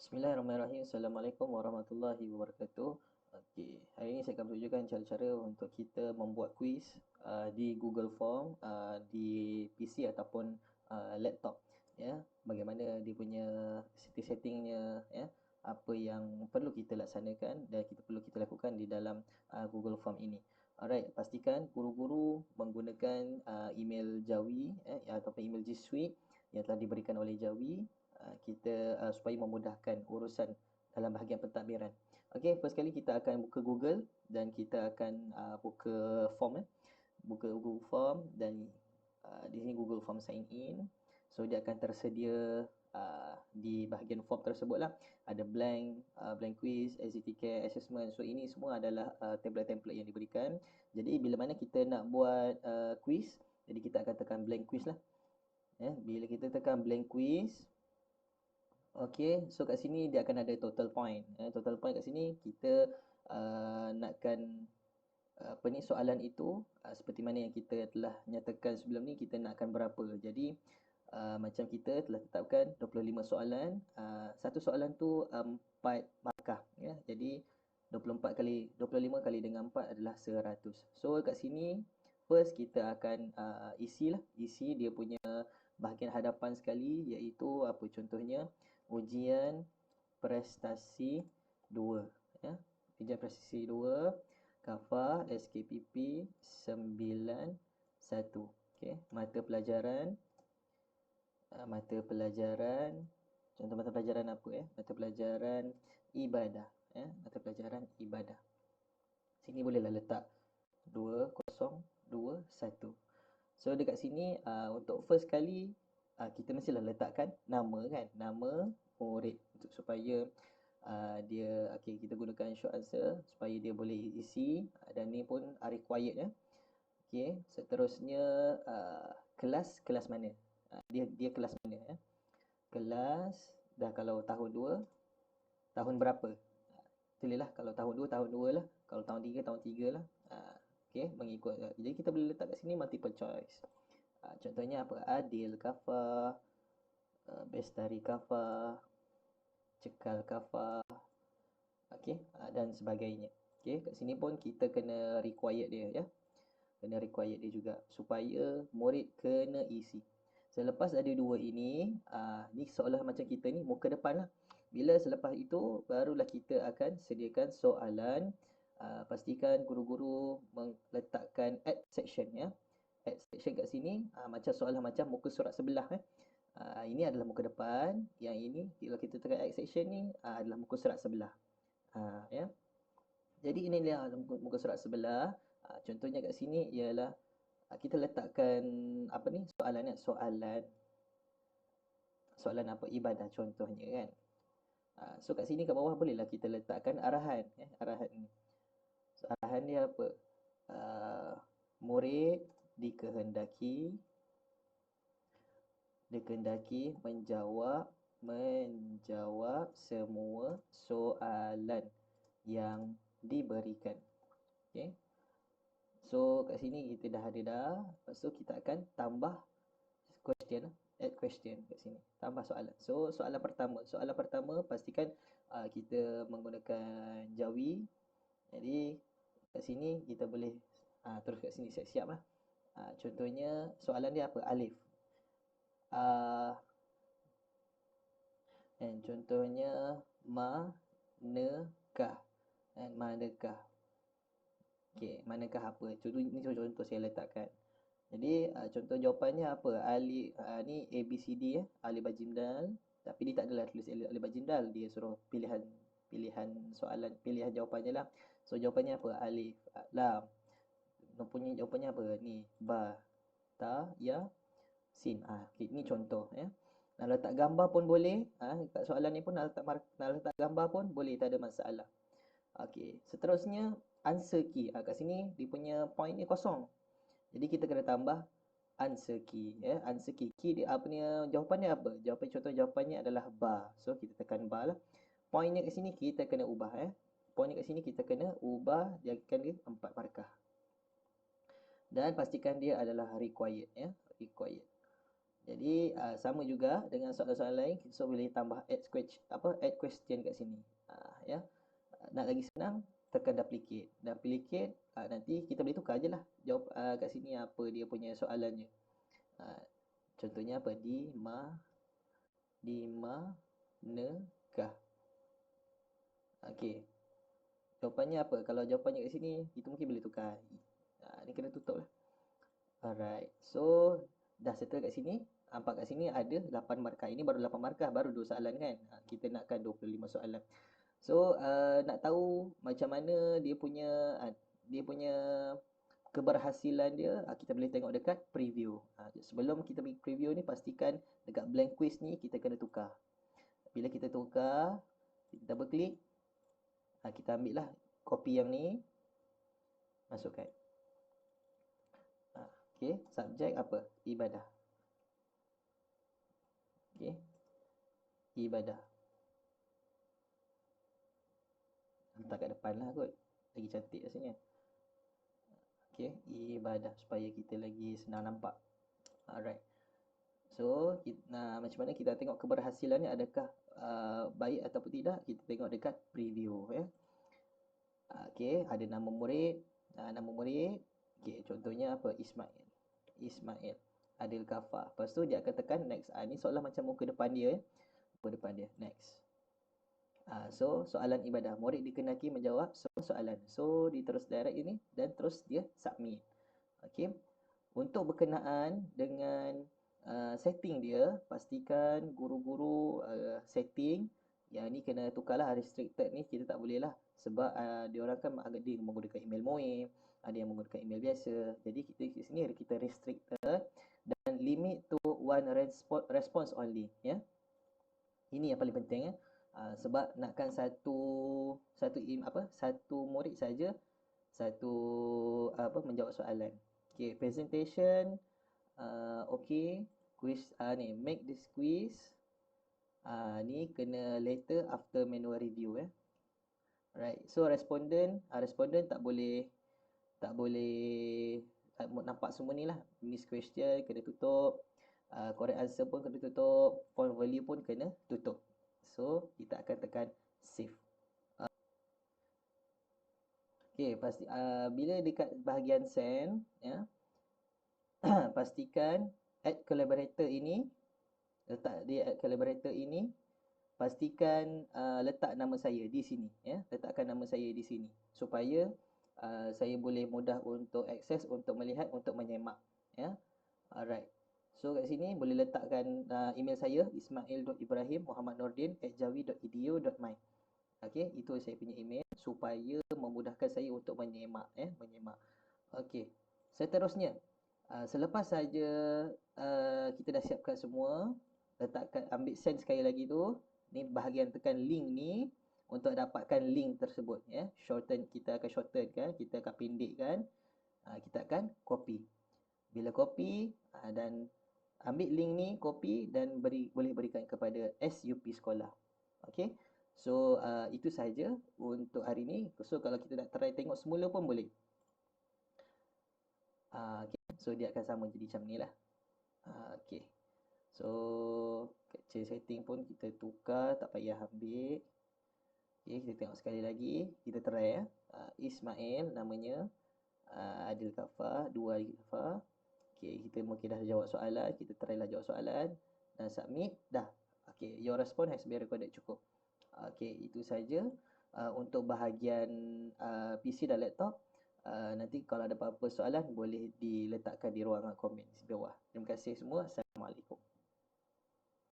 Bismillahirrahmanirrahim. Assalamualaikum warahmatullahi wabarakatuh. Okey, hari ini saya akan tunjukkan cara-cara untuk kita membuat kuis di Google Form di PC ataupun laptop, ya. Bagaimana dia punya setting-settingnya, ya. Apa yang perlu kita laksanakan dan perlu kita lakukan di dalam Google Form ini. Alright, pastikan guru-guru menggunakan email Jawi ataupun email G Suite yang telah diberikan oleh Jawi kita supaya memudahkan urusan dalam bahagian pentadbiran. Okey, first kali kita akan buka Google dan kita akan buka form buka Google Form dan di sini Google Form sign in. So dia akan tersedia di bahagian form tersebutlah. Ada blank quiz, activity care, assessment. So ini semua adalah template-template yang diberikan. Jadi bila mana kita nak buat quiz, jadi kita akan tekan blank quiz lah. Bila kita tekan blank quiz, okey, so kat sini dia akan ada total point. Total point kat sini kita nakkan apa ni soalan itu seperti mana yang kita telah nyatakan sebelum ni kita nakkan berapa. Jadi macam kita telah tetapkan 25 soalan, satu soalan tu 4 markah ya. Jadi 24 kali 25 kali dengan 4 adalah 100. So kat sini first kita akan isi dia punya bahagian hadapan sekali, iaitu apa contohnya ujian prestasi 2 ya. Ujian prestasi 2 KAFA SKPP 91. Okey, mata pelajaran contoh mata pelajaran apa ya? Mata pelajaran ibadah ya, mata pelajaran ibadah. Sini bolehlah letak 2021. So dekat sini untuk first kali kita mestilah letakkan nama kan, nama murid untuk supaya dia okey kita gunakan short answer supaya dia boleh isi dan ni pun required ya. Okey, seterusnya kelas mana? Dia kelas mana ya? Kelas dah kalau tahun 2 tahun berapa? Tulislah kalau tahun 2 tahun 2 lah, kalau tahun 3 tahun 3 lah. Okey, mengikut. Jadi kita boleh letak kat sini multiple choice. Contohnya apa? Adil Kafa, Bestari Kafa, Cekal Kafa, okey, dan sebagainya. Okey, kat sini pun kita kena required dia ya. Kena required dia juga supaya murid kena isi. Selepas ada dua ini, ni seolah macam kita ni muka depan lah. Bila selepas itu barulah kita akan sediakan soalan. Pastikan guru-guru meletakkan add section ya. Add section kat sini macam soalan macam muka surat sebelah ini adalah muka depan, yang ini kalau kita tekan add section ni adalah muka surat sebelah. Ya. Jadi ini dia muka surat sebelah. Contohnya kat sini ialah kita letakkan apa ni soalan apa ibadah contohnya kan. So kat sini kat bawah bolehlah kita letakkan arahan arahan ni. So, arahan dia apa? Murid dikehendaki menjawab semua soalan yang diberikan. Okey. So kat sini kita dah ada dah. Lepas tu kita akan tambah question, add question kat sini. Tambah soalan. So soalan pertama pastikan kita menggunakan Jawi. Jadi kat sini kita boleh terus kat sini siap-siap lah. Contohnya soalan dia apa? Alif. Dan contohnya manakah? Manakah? Okey, manakah apa? Ini contoh saya letakkan. Jadi contoh jawapannya apa? Alif ni A B C D ya, alif ba jim dal. Tapi dia tak adalah tulis alif ba jim dal, dia suruh pilihan soalan, pilihan jawapannya lah. So jawapannya apa? Alif lam. Punya jawapannya apa? Ni ba ta ya sin. Okay, ni contoh ya. Nak letak gambar pun boleh. Kat soalan ni pun nak letak gambar pun boleh, tak ada masalah. Okey, seterusnya answer key. Kat sini dia punya point ni kosong. Jadi kita kena tambah answer key ya. Answer key. Key dia apa ni jawapannya apa? Jawapannya adalah bar. So kita tekan bar lah. Pointnya kat sini kita kena ubah ya. Pointnya kat sini kita kena ubah, jadikan dia 4 markah. Dan pastikan dia adalah required ya. Required. Jadi sama juga dengan soalan-soalan lain, so boleh tambah add question kat sini. Ya. Nak lagi senang, tekan duplicate. Duplicate, nanti kita boleh tukar je lah jawab kat sini apa dia punya soalannya. Contohnya apa? Di manakah? Okey. Jawapannya apa? Kalau jawapannya kat sini, kita mungkin boleh tukar. Ni kena tutup lah. Alright. So, dah settle kat sini. Nampak kat sini ada 8 markah. Ini baru 8 markah, baru 2 soalan kan. Kita nakkan 25 soalan. So, nak tahu macam mana dia punya keberhasilan dia, kita boleh tengok dekat preview. Sebelum kita pergi preview ni, pastikan dekat blank quiz ni kita kena tukar. Bila kita tukar, kita double klik, kita ambil lah copy yang ni, masukkan. Okay, subjek apa? Ibadah. Okay, ibadah. Letak kat depan lah kot. Lagi cantik rasanya. Okay, ibadah. Supaya kita lagi senang nampak. Alright. So, macam mana kita tengok keberhasilan ni, adakah baik ataupun tidak, kita tengok dekat preview. Ya. Okay, ada nama murid. Nama murid. Okay, contohnya apa? Ismail. Adil Kafar. Lepas tu dia akan tekan next. Ni seolah macam muka depan dia. Muka depan dia. Next. So, soalan ibadah. Murid dikenaki menjawab soalan. So, dia terus direct ini dan terus dia submit. Okay. Untuk berkenaan dengan setting dia, pastikan guru-guru setting. Yang ni kena tukarlah, restricted ni kita tak boleh lah. Sebab dia orang kan ada yang menggunakan email MOE, ada yang menggunakan email biasa. Jadi kita di sini kita restricted dan limit to one response only. Ya. Ini yang paling penting. Sebab nakkan satu murid saja menjawab soalan. Okay, presentation. Okay, quiz ni make this quiz. Ni kena later after manual review. Right. So respondent tak boleh nampak semua ni lah. Miss question kena tutup. Correct answer pun kena tutup. Point value pun kena tutup. So kita akan tekan save. Okay, bila dekat bahagian send, ya, pastikan add collaborator ini, letak di add collaborator ini, pastikan letak nama saya di sini. Ya, letakkan nama saya di sini supaya saya boleh mudah untuk akses, untuk melihat, untuk menyemak. Ya, alright. So kat sini boleh letakkan email saya ismail.ibrahim.muhammadnordin@jawi.edu.my. Okey, itu saya punya email supaya memudahkan saya untuk menyemak. Okey. Seterusnya, selepas saja kita dah siapkan semua, ambil send sekali lagi tu. Ni bahagian tekan link ni untuk dapatkan link tersebut. Kita akan shorten kan, kita akan pendekkan. Kita akan copy. Bila copy dan ambil link ni, copy dan boleh berikan kepada SUP sekolah. Okey. So itu saja untuk hari ni. So kalau kita nak try tengok semula pun boleh. Okay. So dia akan sama jadi macam ni lah. Okay. So capture setting pun kita tukar, tak payah ambil. Okay, kita tengok sekali lagi. Kita try ya. Ismail namanya. Adil Kafar, 2 Adil Kafar. Okay, kita mungkin dah jawab soalan. Kita try lah jawab soalan. Dan submit. Dah. Okay, your response has been recorded. Cukup. Okay, itu saja untuk bahagian PC dan laptop. Nanti kalau ada apa-apa soalan boleh diletakkan di ruangan komen di bawah. Terima kasih semua. Assalamualaikum.